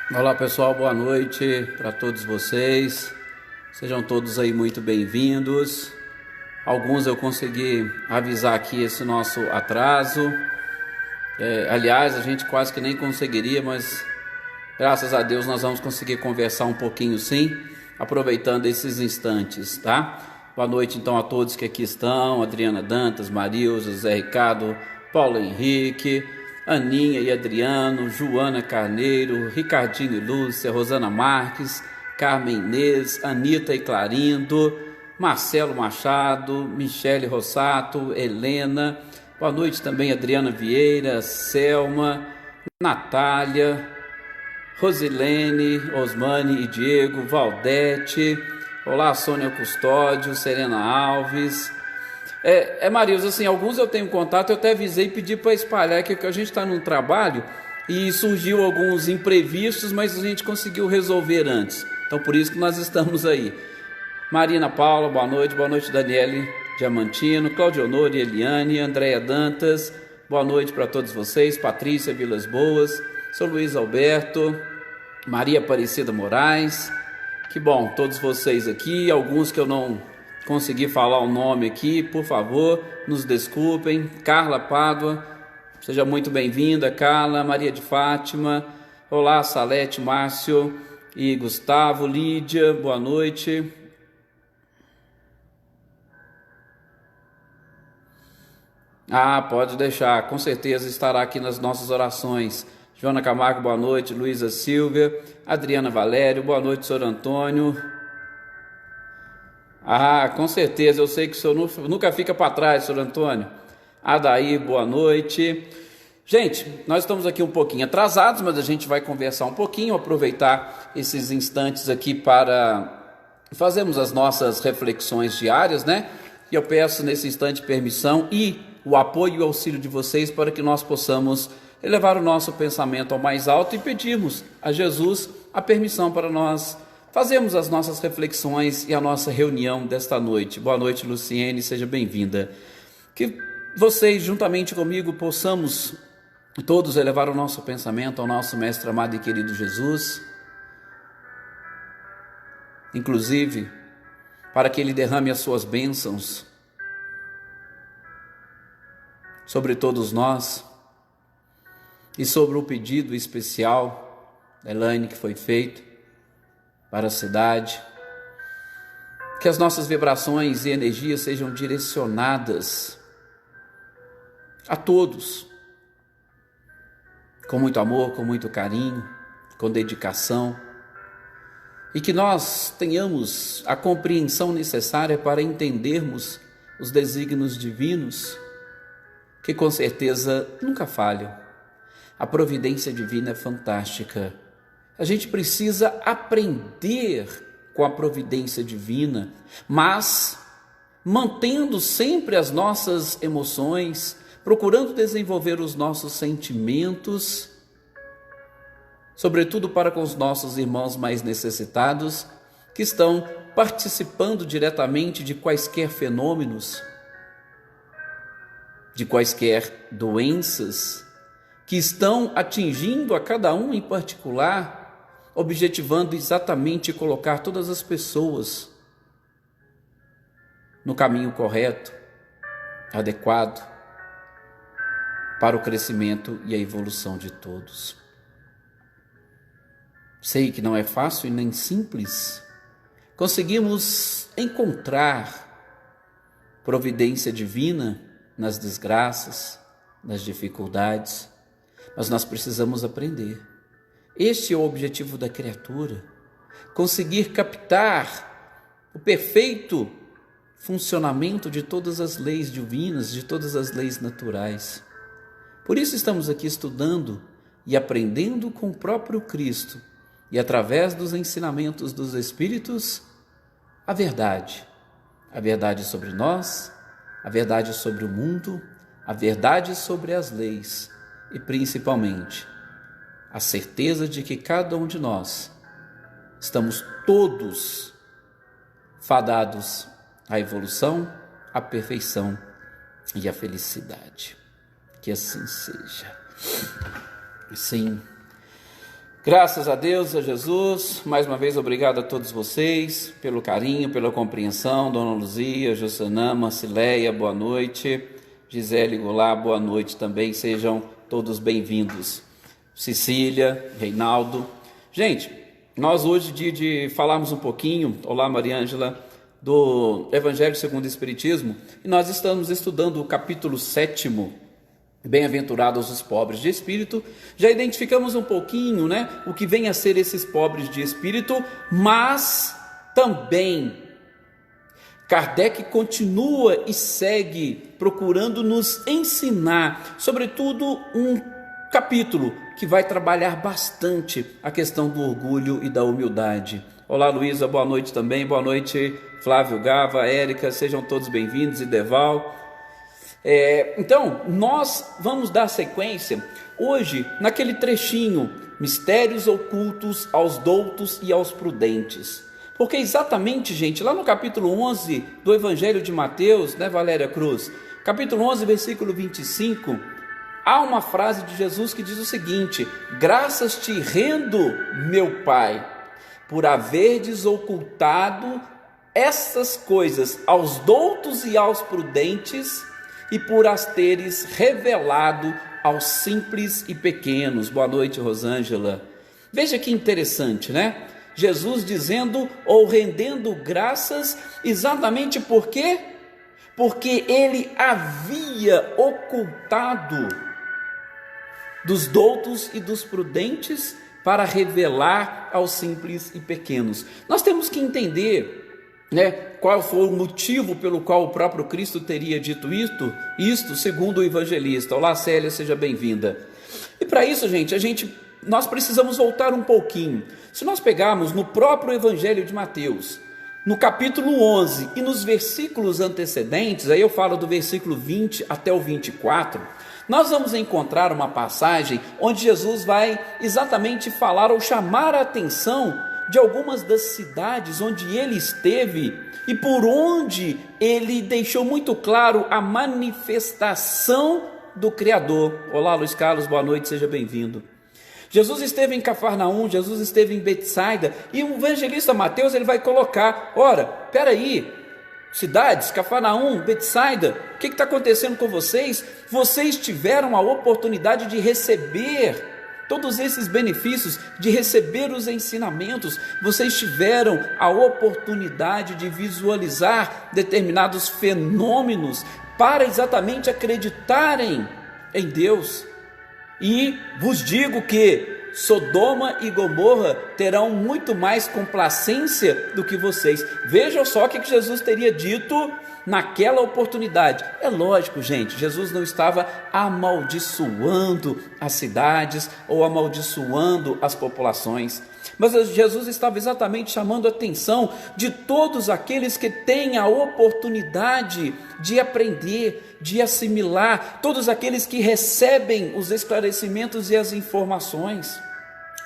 Olá pessoal, boa noite para todos vocês, sejam todos aí muito bem-vindos. Alguns eu consegui avisar aqui esse nosso atraso, aliás a gente quase que nem conseguiria, mas graças a Deus nós vamos conseguir conversar um pouquinho sim, aproveitando esses instantes, tá? Boa noite então a todos que aqui estão, Adriana Dantas, Marilza, José Ricardo, Paulo Henrique, Aninha e Adriano, Joana Carneiro, Ricardinho e Lúcia, Rosana Marques, Carmen Inês, Anita e Clarindo, Marcelo Machado, Michele Rossato, Helena, boa noite também Adriana Vieira, Selma, Natália, Rosilene, Osmane e Diego, Valdete, olá Sônia Custódio, Serena Alves. Marilza, assim, alguns eu tenho contato, eu até avisei e pedi para espalhar que a gente está num trabalho e surgiu alguns imprevistos, mas a gente conseguiu resolver antes. Então por isso que nós estamos aí. Marina Paula, boa noite Daniele Diamantino, Claudio Honori, Eliane, Andréia Dantas, boa noite para todos vocês, Patrícia Vilas Boas, Sou Luiz Alberto, Maria Aparecida Moraes, que bom, todos vocês aqui, alguns que eu não consegui falar o nome aqui, por favor, nos desculpem. Carla Pádua, seja muito bem-vinda, Carla, Maria de Fátima, olá, Salete, Márcio e Gustavo, Lídia, boa noite. Pode deixar, com certeza estará aqui nas nossas orações. Joana Camargo, boa noite, Luísa Silvia, Adriana Valério, boa noite, Sr. Antônio. Com certeza, eu sei que o senhor nunca fica para trás, Sr. Antônio. Adair, boa noite. Gente, nós estamos aqui um pouquinho atrasados, mas a gente vai conversar um pouquinho, aproveitar esses instantes aqui para fazermos as nossas reflexões diárias, né? E eu peço nesse instante permissão e o apoio e o auxílio de vocês para que nós possamos elevar o nosso pensamento ao mais alto e pedirmos a Jesus a permissão para nós fazemos as nossas reflexões e a nossa reunião desta noite. Boa noite, Luciene, seja bem-vinda. Que vocês, juntamente comigo, possamos todos elevar o nosso pensamento ao nosso Mestre amado e querido Jesus, inclusive para que Ele derrame as suas bênçãos sobre todos nós e sobre o pedido especial da Elaine que foi feito para a cidade, que as nossas vibrações e energias sejam direcionadas a todos, com muito amor, com muito carinho, com dedicação, e que nós tenhamos a compreensão necessária para entendermos os desígnios divinos, que com certeza nunca falham. A providência divina é fantástica. A gente precisa aprender com a providência divina, mas mantendo sempre as nossas emoções, procurando desenvolver os nossos sentimentos, sobretudo para com os nossos irmãos mais necessitados, que estão participando diretamente de quaisquer fenômenos, de quaisquer doenças, que estão atingindo a cada um em particular, objetivando exatamente colocar todas as pessoas no caminho correto, adequado, para o crescimento e a evolução de todos. Sei que não é fácil e nem simples. Conseguimos encontrar providência divina nas desgraças, nas dificuldades, mas nós precisamos aprender. Este é o objetivo da criatura, conseguir captar o perfeito funcionamento de todas as leis divinas, de todas as leis naturais. Por isso estamos aqui estudando e aprendendo com o próprio Cristo e através dos ensinamentos dos Espíritos, a verdade sobre nós, a verdade sobre o mundo, a verdade sobre as leis e principalmente a certeza de que cada um de nós estamos todos fadados à evolução, à perfeição e à felicidade. Que assim seja. Sim. Graças a Deus, a Jesus, mais uma vez obrigado a todos vocês pelo carinho, pela compreensão. Dona Luzia, Josanã, Marcileia, boa noite. Gisele Goulart, boa noite também, sejam todos bem-vindos. Cecília, Reinaldo. Gente, nós hoje, dia de falarmos um pouquinho, olá Mariângela, do Evangelho segundo o Espiritismo, e nós estamos estudando o capítulo 7º, Bem-aventurados os pobres de espírito. Já identificamos um pouquinho, o que vem a ser esses pobres de espírito, mas também Kardec continua e segue procurando nos ensinar, sobretudo um capítulo que vai trabalhar bastante a questão do orgulho e da humildade. Olá Luísa, boa noite também, boa noite Flávio, Gava, Érica, sejam todos bem-vindos, e Deval. Então, nós vamos dar sequência hoje naquele trechinho, mistérios ocultos aos doutos e aos prudentes. Porque exatamente, gente, lá no capítulo 11 do Evangelho de Mateus, Valéria Cruz? Capítulo 11, versículo 25, há uma frase de Jesus que diz o seguinte: graças te rendo, meu Pai, por haverdes ocultado essas coisas aos doutos e aos prudentes, e por as teres revelado aos simples e pequenos. Boa noite, Rosângela. Veja que interessante, Jesus dizendo ou rendendo graças exatamente por quê? Porque ele havia ocultado dos doutos e dos prudentes para revelar aos simples e pequenos. Nós temos que entender qual foi o motivo pelo qual o próprio Cristo teria dito isto segundo o evangelista. Olá Célia, seja bem-vinda. E para isso, gente, nós precisamos voltar um pouquinho. Se nós pegarmos no próprio Evangelho de Mateus, no capítulo 11 e nos versículos antecedentes, aí eu falo do versículo 20 até o 24, nós vamos encontrar uma passagem onde Jesus vai exatamente falar ou chamar a atenção de algumas das cidades onde ele esteve e por onde ele deixou muito claro a manifestação do Criador. Olá Luiz Carlos, boa noite, seja bem-vindo. Jesus esteve em Cafarnaum, Jesus esteve em Betsaida, e o evangelista Mateus ele vai colocar, peraí, cidades, Cafarnaum, Betsaida, o que está acontecendo com vocês? Vocês tiveram a oportunidade de receber todos esses benefícios, de receber os ensinamentos, vocês tiveram a oportunidade de visualizar determinados fenômenos para exatamente acreditarem em Deus. E vos digo que Sodoma e Gomorra terão muito mais complacência do que vocês. Vejam só o que Jesus teria dito naquela oportunidade. É lógico, gente, Jesus não estava amaldiçoando as cidades ou amaldiçoando as populações, mas Jesus estava exatamente chamando a atenção de todos aqueles que têm a oportunidade de aprender, de assimilar, todos aqueles que recebem os esclarecimentos e as informações.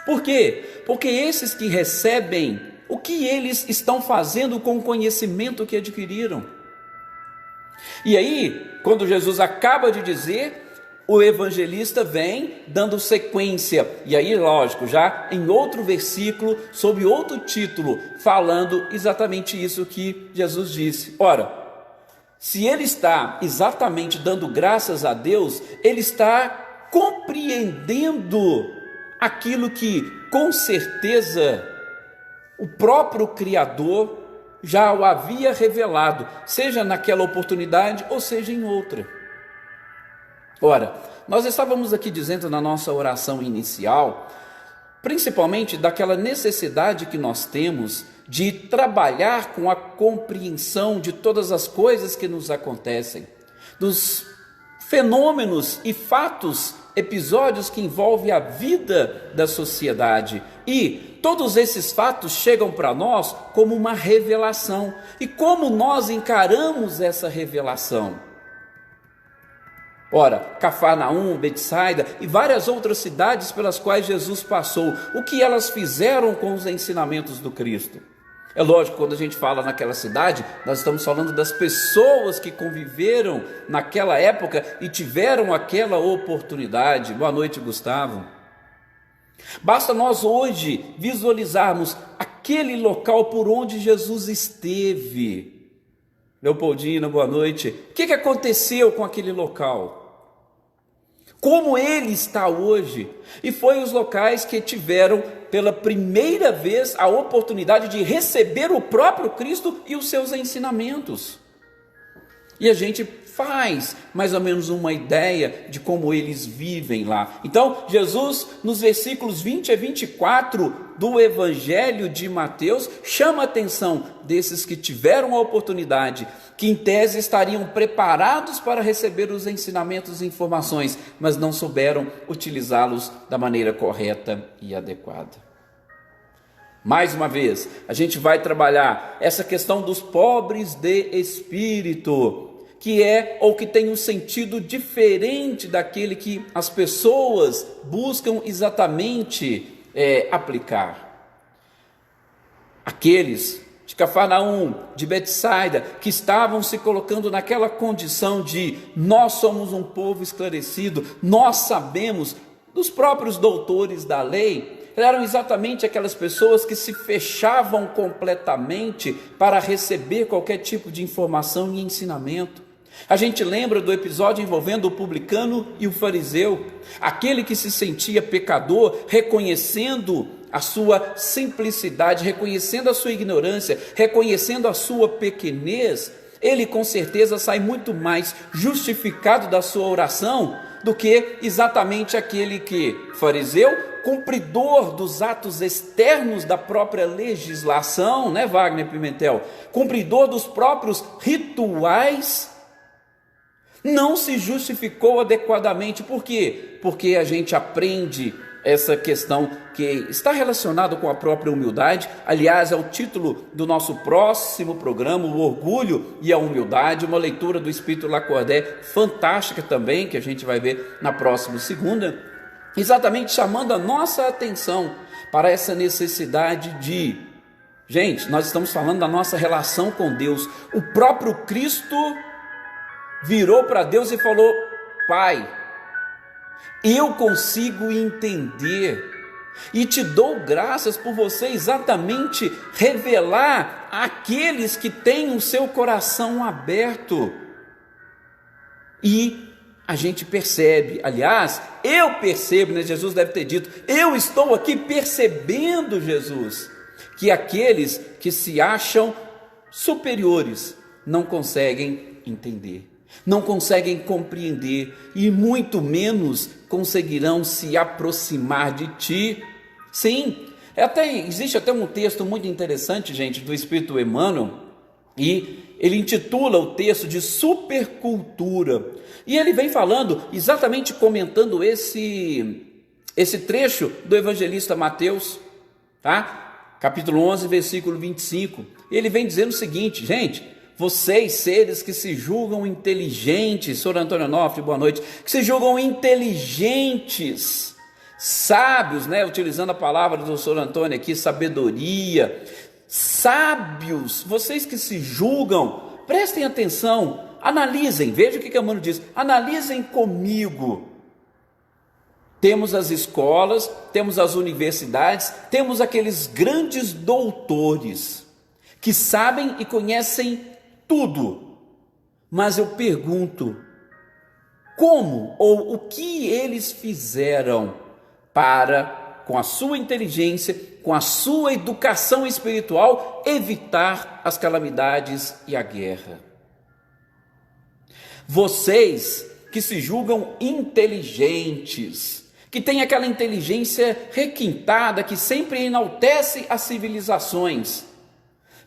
Por quê? Porque esses que recebem, o que eles estão fazendo com o conhecimento que adquiriram? E aí, quando Jesus acaba de dizer, o evangelista vem dando sequência, e aí lógico, já em outro versículo, sob outro título, falando exatamente isso que Jesus disse. Ora, se ele está exatamente dando graças a Deus, ele está compreendendo aquilo que com certeza o próprio Criador já o havia revelado, seja naquela oportunidade ou seja em outra. Ora, nós estávamos aqui dizendo na nossa oração inicial, principalmente daquela necessidade que nós temos de trabalhar com a compreensão de todas as coisas que nos acontecem, dos fenômenos e fatos, episódios que envolvem a vida da sociedade. E todos esses fatos chegam para nós como uma revelação. E como nós encaramos essa revelação? Ora, Cafarnaum, Betsaida e várias outras cidades pelas quais Jesus passou, o que elas fizeram com os ensinamentos do Cristo? É lógico, quando a gente fala naquela cidade, nós estamos falando das pessoas que conviveram naquela época e tiveram aquela oportunidade. Boa noite, Gustavo. Basta nós hoje visualizarmos aquele local por onde Jesus esteve. Leopoldina, boa noite. O que aconteceu com aquele local? Como ele está hoje? E foi os locais que tiveram pela primeira vez a oportunidade de receber o próprio Cristo e os seus ensinamentos. E a gente faz mais ou menos uma ideia de como eles vivem lá. Então, Jesus, nos versículos 20 a 24 do Evangelho de Mateus, chama a atenção desses que tiveram a oportunidade, que em tese estariam preparados para receber os ensinamentos e informações, mas não souberam utilizá-los da maneira correta e adequada. Mais uma vez, a gente vai trabalhar essa questão dos pobres de espírito, que é ou que tem um sentido diferente daquele que as pessoas buscam exatamente aplicar. Aqueles de Cafarnaum, de Betsaida, que estavam se colocando naquela condição de nós somos um povo esclarecido, nós sabemos, dos próprios doutores da lei, eram exatamente aquelas pessoas que se fechavam completamente para receber qualquer tipo de informação e ensinamento. A gente lembra do episódio envolvendo o publicano e o fariseu, aquele que se sentia pecador, reconhecendo a sua simplicidade, reconhecendo a sua ignorância, reconhecendo a sua pequenez. Ele com certeza sai muito mais justificado da sua oração do que exatamente aquele que, fariseu, cumpridor dos atos externos da própria legislação, né, Wagner Pimentel? Cumpridor dos próprios rituais, não se justificou adequadamente. Por quê? Porque a gente aprende essa questão que está relacionada com a própria humildade. Aliás, é o título do nosso próximo programa, o Orgulho e a Humildade, uma leitura do Espírito Lacordaire fantástica também, que a gente vai ver na próxima segunda, exatamente chamando a nossa atenção para essa necessidade de, gente, nós estamos falando da nossa relação com Deus. O próprio Cristo virou para Deus e falou: Pai, eu consigo entender e te dou graças por você exatamente revelar àqueles que têm o seu coração aberto. E a gente percebe, aliás, eu percebo, né, Jesus deve ter dito, eu estou aqui percebendo, Jesus, que aqueles que se acham superiores não conseguem entender, não conseguem compreender e muito menos conseguirão se aproximar de ti. Sim, existe até um texto muito interessante, gente, do Espírito Emmanuel, e ele intitula o texto de Supercultura, e ele vem falando, exatamente comentando esse trecho do evangelista Mateus, tá? Capítulo 11, versículo 25, ele vem dizendo o seguinte: gente, vocês seres que se julgam inteligentes, Sr. Antônio Onofre, boa noite, que se julgam inteligentes, sábios, né? Utilizando a palavra do Sr. Antônio aqui, sabedoria, sábios, vocês que se julgam, prestem atenção, analisem, veja o que Emmanuel diz, analisem comigo. Temos as escolas, temos as universidades, temos aqueles grandes doutores que sabem e conhecem tudo, mas eu pergunto, como ou o que eles fizeram para, com a sua inteligência, com a sua educação espiritual, evitar as calamidades e a guerra? Vocês que se julgam inteligentes, que têm aquela inteligência requintada que sempre enaltece as civilizações,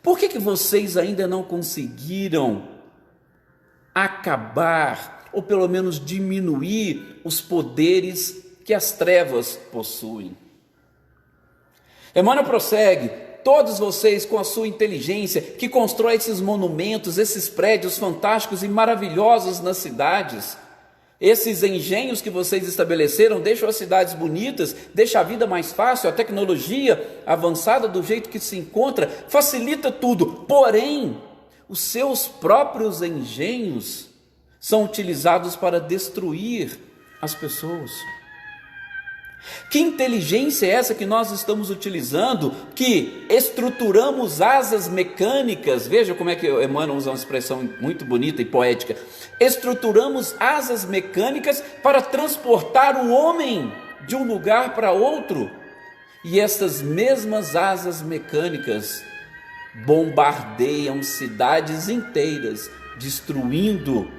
por que vocês ainda não conseguiram acabar, ou pelo menos diminuir, os poderes que as trevas possuem? Emmanuel prossegue: todos vocês com a sua inteligência, que constrói esses monumentos, esses prédios fantásticos e maravilhosos nas cidades, Esses engenhos que vocês estabeleceram deixam as cidades bonitas, deixa a vida mais fácil, a tecnologia avançada do jeito que se encontra, facilita tudo. Porém, os seus próprios engenhos são utilizados para destruir as pessoas. Que inteligência é essa que nós estamos utilizando, que estruturamos asas mecânicas? Veja como é que Emmanuel usa uma expressão muito bonita e poética. Estruturamos asas mecânicas para transportar o homem de um lugar para outro. E estas mesmas asas mecânicas bombardeiam cidades inteiras, destruindo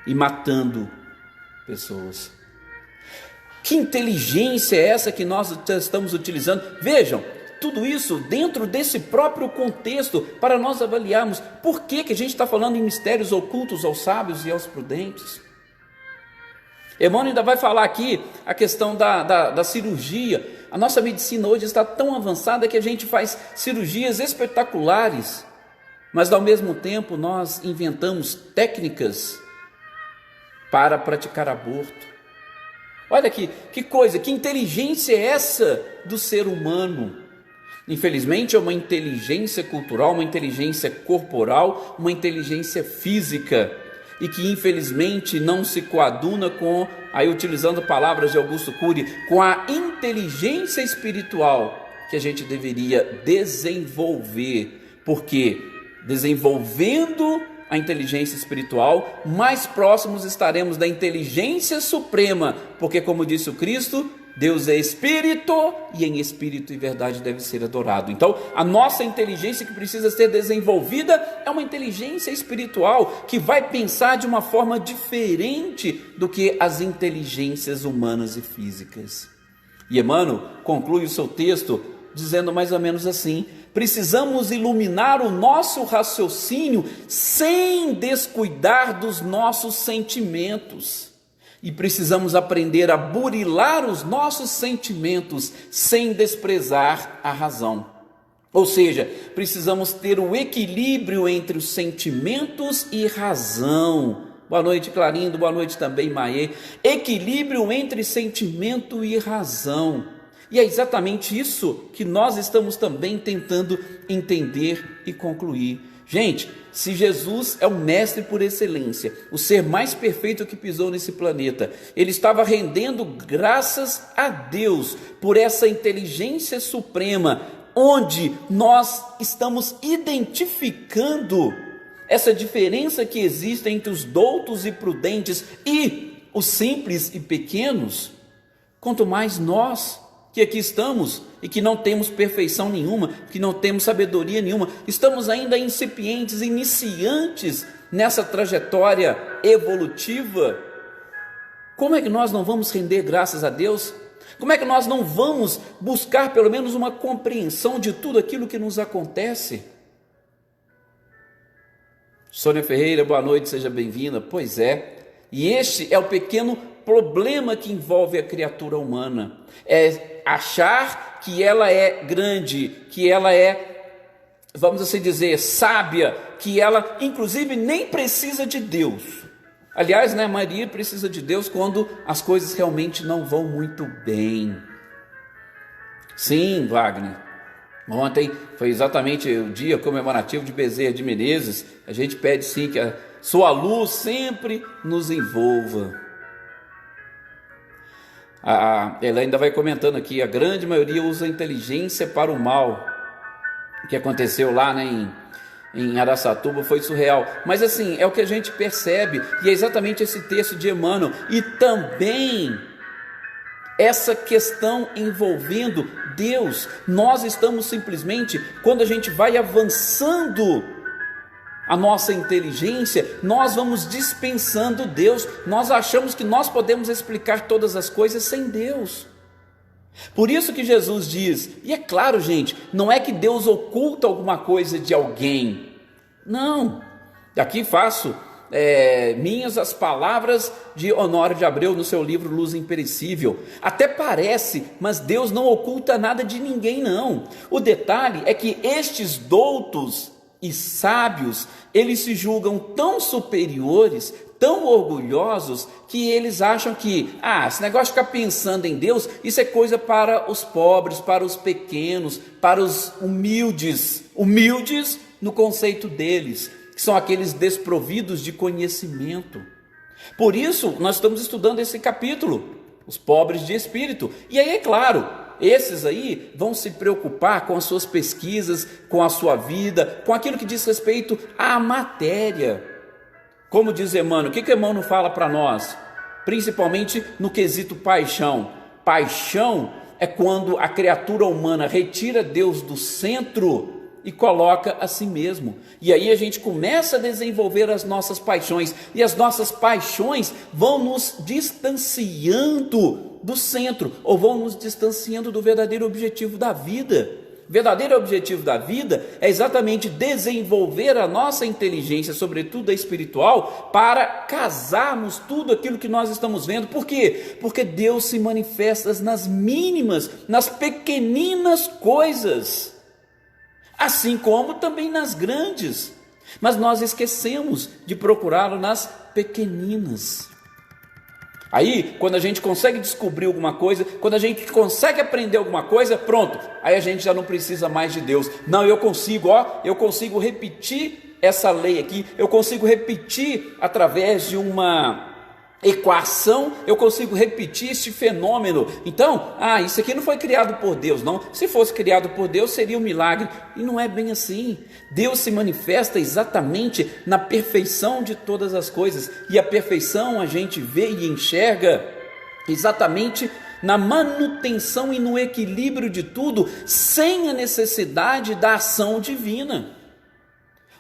e matando pessoas. Que inteligência é essa que nós estamos utilizando? Vejam, tudo isso dentro desse próprio contexto, para nós avaliarmos por que a gente está falando em mistérios ocultos aos sábios e aos prudentes. Emmanuel ainda vai falar aqui a questão da cirurgia. A nossa medicina hoje está tão avançada que a gente faz cirurgias espetaculares, mas ao mesmo tempo nós inventamos técnicas para praticar aborto. Olha aqui, que coisa, que inteligência é essa do ser humano? Infelizmente é uma inteligência cultural, uma inteligência corporal, uma inteligência física, e que infelizmente não se coaduna com, aí utilizando palavras de Augusto Cury, com a inteligência espiritual que a gente deveria desenvolver, porque desenvolvendo a inteligência espiritual, mais próximos estaremos da inteligência suprema, porque como disse o Cristo, Deus é espírito e em espírito e verdade deve ser adorado. Então a nossa inteligência que precisa ser desenvolvida é uma inteligência espiritual que vai pensar de uma forma diferente do que as inteligências humanas e físicas. E Emmanuel conclui o seu texto dizendo mais ou menos assim: precisamos iluminar o nosso raciocínio sem descuidar dos nossos sentimentos. E precisamos aprender a burilar os nossos sentimentos sem desprezar a razão. Ou seja, precisamos ter o equilíbrio entre os sentimentos e razão. Boa noite, Clarindo, boa noite também, Maê. Equilíbrio entre sentimento e razão. E é exatamente isso que nós estamos também tentando entender e concluir. Gente, se Jesus é o mestre por excelência, o ser mais perfeito que pisou nesse planeta, ele estava rendendo graças a Deus por essa inteligência suprema, onde nós estamos identificando essa diferença que existe entre os doutos e prudentes e os simples e pequenos. Quanto mais nós que aqui estamos e que não temos perfeição nenhuma, que não temos sabedoria nenhuma, estamos ainda incipientes, iniciantes nessa trajetória evolutiva. Como é que nós não vamos render graças a Deus? Como é que nós não vamos buscar pelo menos uma compreensão de tudo aquilo que nos acontece? Sônia Ferreira, boa noite, seja bem-vinda. Pois é, e este é o pequeno problema que envolve a criatura humana, é achar que ela é grande, que ela é, vamos assim dizer, sábia, que ela inclusive nem precisa de Deus. Aliás, né, Maria precisa de Deus quando as coisas realmente não vão muito bem. Sim, Wagner, ontem foi exatamente o dia comemorativo de Bezerra de Menezes. A gente pede sim que a sua luz sempre nos envolva. Ela ainda vai comentando aqui: a grande maioria usa a inteligência para o mal. O que aconteceu lá, né, em Araçatuba foi surreal, mas assim, é o que a gente percebe, e é exatamente esse texto de Emmanuel, e também essa questão envolvendo Deus. Nós estamos simplesmente, quando a gente vai avançando a nossa inteligência, nós vamos dispensando Deus, nós achamos que nós podemos explicar todas as coisas sem Deus. Por isso que Jesus diz, e é claro, gente, não é que Deus oculta alguma coisa de alguém, não. Aqui faço minhas as palavras de Honório de Abreu no seu livro Luz Imperecível. Até parece, mas Deus não oculta nada de ninguém, não. O detalhe é que estes doutos e sábios, eles se julgam tão superiores, tão orgulhosos que eles acham que, esse negócio de ficar pensando em Deus, isso é coisa para os pobres, para os pequenos, para os humildes no conceito deles, que são aqueles desprovidos de conhecimento. Por isso, nós estamos estudando esse capítulo, os pobres de espírito. E aí, é claro, esses aí vão se preocupar com as suas pesquisas, com a sua vida, com aquilo que diz respeito à matéria. Como diz Emmanuel, o que Emmanuel fala para nós? Principalmente no quesito paixão. Paixão é quando a criatura humana retira Deus do centro e coloca a si mesmo. E aí a gente começa a desenvolver as nossas paixões, e as nossas paixões vão nos distanciando do centro, ou vão nos distanciando do verdadeiro objetivo da vida. O verdadeiro objetivo da vida é exatamente desenvolver a nossa inteligência, sobretudo a espiritual, para casarmos tudo aquilo que nós estamos vendo. Por quê? Porque Deus se manifesta nas mínimas, nas pequeninas coisas, assim como também nas grandes, mas nós esquecemos de procurá-lo nas pequeninas. Aí, quando a gente consegue descobrir alguma coisa, quando a gente consegue aprender alguma coisa, pronto, aí a gente já não precisa mais de Deus. Não, eu consigo repetir essa lei aqui, eu consigo repetir através de uma equação, eu consigo repetir este fenômeno. Então, isso aqui não foi criado por Deus, não. Se fosse criado por Deus, seria um milagre. E não é bem assim. Deus se manifesta exatamente na perfeição de todas as coisas. E a perfeição a gente vê e enxerga exatamente na manutenção e no equilíbrio de tudo, sem a necessidade da ação divina.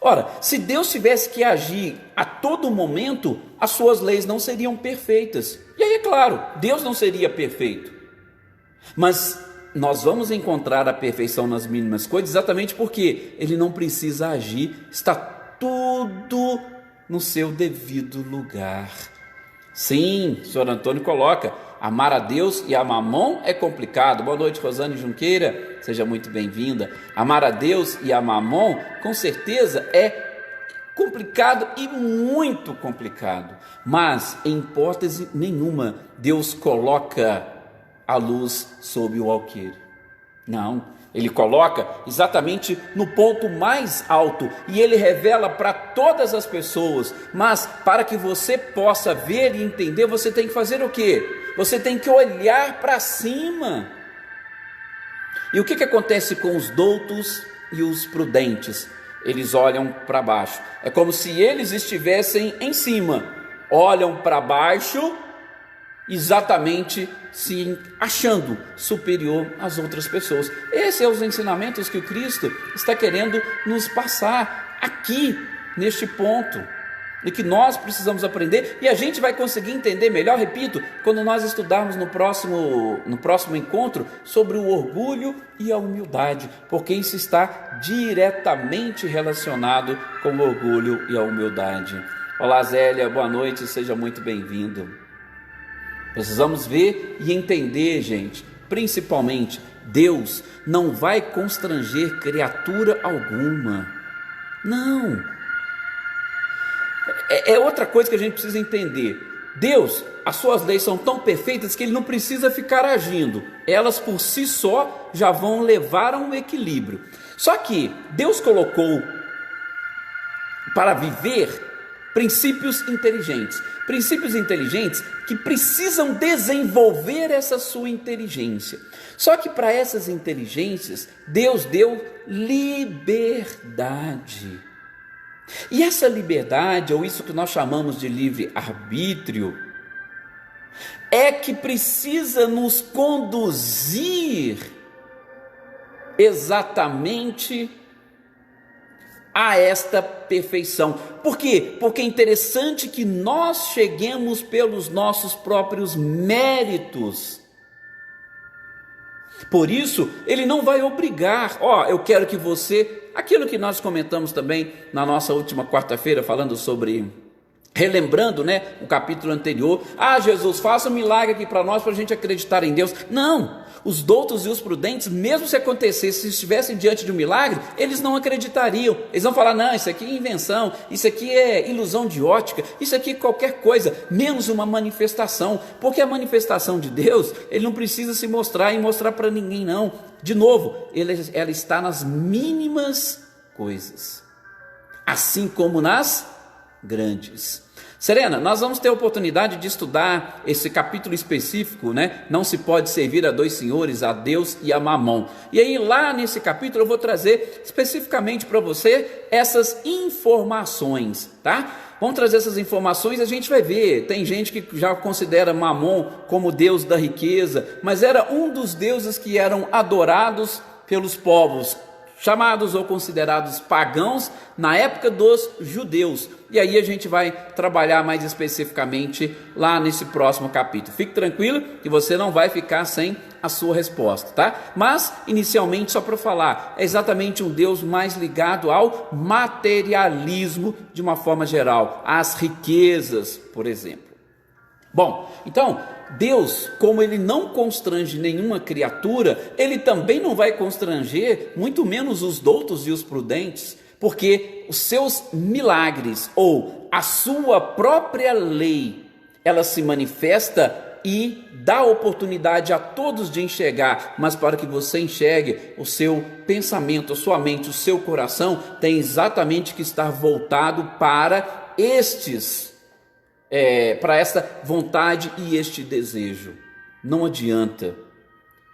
Ora, se Deus tivesse que agir a todo momento, as suas leis não seriam perfeitas. E aí, é claro, Deus não seria perfeito. Mas nós vamos encontrar a perfeição nas mínimas coisas exatamente porque Ele não precisa agir, está tudo no seu devido lugar. Sim, o senhor Antônio coloca, amar a Deus e a Mamon é complicado. Boa noite, Rosane Junqueira, seja muito bem-vinda. Amar a Deus e a Mamon, com certeza, é complicado e muito complicado. Mas, em hipótese nenhuma, Deus coloca a luz sob o alqueire. Não, Ele coloca exatamente no ponto mais alto e Ele revela para todas as pessoas. Mas para que você possa ver e entender, você tem que fazer o quê? Você tem que olhar para cima. E o que acontece com os doutos e os prudentes? Eles olham para baixo. É como se eles estivessem em cima, olham para baixo, exatamente se achando superior às outras pessoas. Esses são os ensinamentos que o Cristo está querendo nos passar aqui, neste ponto, e que nós precisamos aprender, e a gente vai conseguir entender melhor, repito, quando nós estudarmos no próximo encontro sobre o orgulho e a humildade, porque isso está diretamente relacionado com o orgulho e a humildade. Olá, Zélia, boa noite, seja muito bem-vindo. Precisamos ver e entender, gente, principalmente, Deus não vai constranger criatura alguma. Não. É outra coisa que a gente precisa entender. Deus, as suas leis são tão perfeitas que Ele não precisa ficar agindo. Elas por si só já vão levar a um equilíbrio. Só que Deus colocou para viver princípios inteligentes que precisam desenvolver essa sua inteligência. Só que para essas inteligências, Deus deu liberdade. E essa liberdade, ou isso que nós chamamos de livre-arbítrio, é que precisa nos conduzir exatamente a esta perfeição. Por quê? Porque é interessante que nós cheguemos pelos nossos próprios méritos. Por isso, Ele não vai obrigar, eu quero que você, aquilo que nós comentamos também na nossa última quarta-feira, falando sobre, relembrando, o capítulo anterior, Jesus, faça um milagre aqui para nós, para a gente acreditar em Deus. Não, Os doutos e os prudentes, mesmo se acontecesse, se estivessem diante de um milagre, eles não acreditariam. Eles vão falar: não, isso aqui é invenção, isso aqui é ilusão de ótica, isso aqui é qualquer coisa, menos uma manifestação. Porque a manifestação de Deus, ele não precisa se mostrar e mostrar para ninguém, não. De novo, ela está nas mínimas coisas, assim como nas grandes. Serena, nós vamos ter a oportunidade de estudar esse capítulo específico, né? Não se pode servir a dois senhores, a Deus e a Mamon. E aí lá nesse capítulo eu vou trazer especificamente para você essas informações, tá? Vamos trazer essas informações e a gente vai ver. Tem gente que já considera Mamon como deus da riqueza, mas era um dos deuses que eram adorados pelos povos chamados ou considerados pagãos na época dos judeus. E aí a gente vai trabalhar mais especificamente lá nesse próximo capítulo. Fique tranquilo que você não vai ficar sem a sua resposta, tá? Mas, inicialmente, só para falar, é exatamente um Deus mais ligado ao materialismo de uma forma geral, às riquezas, por exemplo. Bom, então, Deus, como ele não constrange nenhuma criatura, ele também não vai constranger, muito menos os doutos e os prudentes, porque os seus milagres ou a sua própria lei, ela se manifesta e dá oportunidade a todos de enxergar, mas para que você enxergue, o seu pensamento, a sua mente, o seu coração tem exatamente que estar voltado para para esta vontade e este desejo. Não adianta.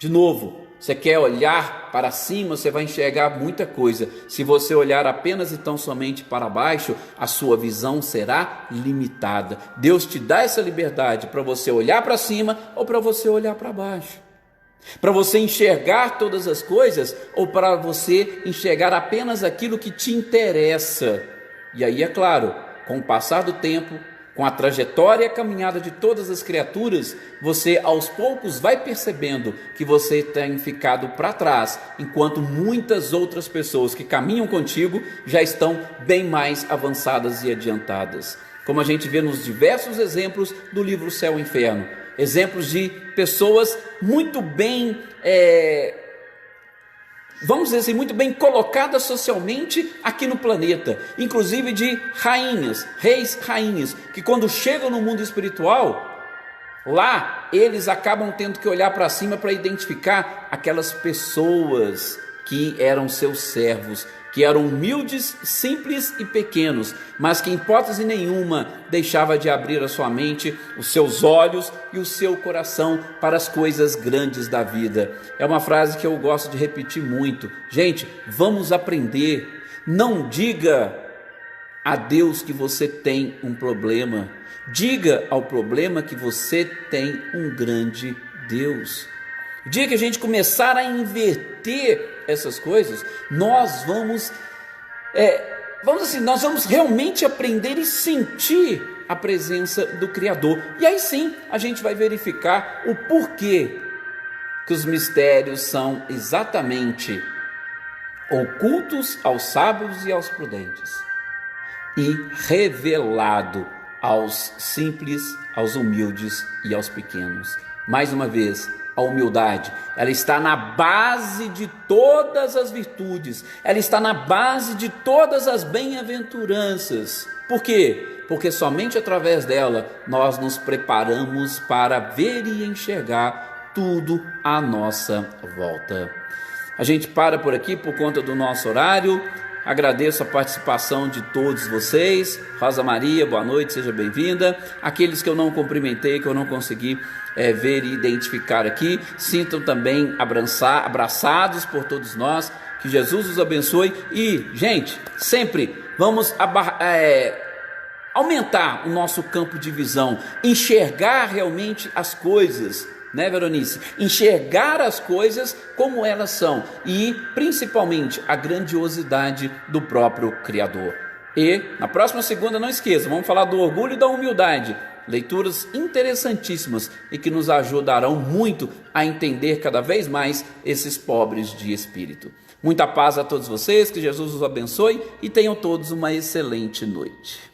De novo, você quer olhar para cima, você vai enxergar muita coisa. Se você olhar apenas e tão somente para baixo, a sua visão será limitada. Deus te dá essa liberdade para você olhar para cima ou para você olhar para baixo. Para você enxergar todas as coisas ou para você enxergar apenas aquilo que te interessa. E aí, é claro, com o passar do tempo, com a trajetória e a caminhada de todas as criaturas, você aos poucos vai percebendo que você tem ficado para trás, enquanto muitas outras pessoas que caminham contigo já estão bem mais avançadas e adiantadas. Como a gente vê nos diversos exemplos do livro Céu e Inferno, exemplos de pessoas muito bem vamos dizer assim, muito bem colocadas socialmente aqui no planeta, inclusive de rainhas, reis, rainhas, que quando chegam no mundo espiritual, lá eles acabam tendo que olhar para cima para identificar aquelas pessoas que eram seus servos, que eram humildes, simples e pequenos, mas que em hipótese nenhuma deixava de abrir a sua mente, os seus olhos e o seu coração para as coisas grandes da vida. É uma frase que eu gosto de repetir muito. Gente, vamos aprender. Não diga a Deus que você tem um problema. Diga ao problema que você tem um grande Deus. O dia que a gente começar a inverter essas coisas, nós vamos realmente aprender e sentir a presença do Criador. E aí sim, a gente vai verificar o porquê que os mistérios são exatamente ocultos aos sábios e aos prudentes e revelado aos simples, aos humildes e aos pequenos. Mais uma vez, a humildade, ela está na base de todas as virtudes, ela está na base de todas as bem-aventuranças. Por quê? Porque somente através dela nós nos preparamos para ver e enxergar tudo à nossa volta. A gente para por aqui por conta do nosso horário. Agradeço a participação de todos vocês. Rosa Maria, boa noite, seja bem-vinda. Aqueles que eu não cumprimentei, que eu não consegui ver e identificar aqui, sintam também abraçados por todos nós. Que Jesus os abençoe. E, gente, sempre vamos aumentar o nosso campo de visão, enxergar realmente as coisas, né, Veronice? Enxergar as coisas como elas são e principalmente a grandiosidade do próprio Criador. E na próxima segunda, não esqueça, vamos falar do orgulho e da humildade, leituras interessantíssimas e que nos ajudarão muito a entender cada vez mais esses pobres de espírito. Muita paz a todos vocês, que Jesus os abençoe e tenham todos uma excelente noite.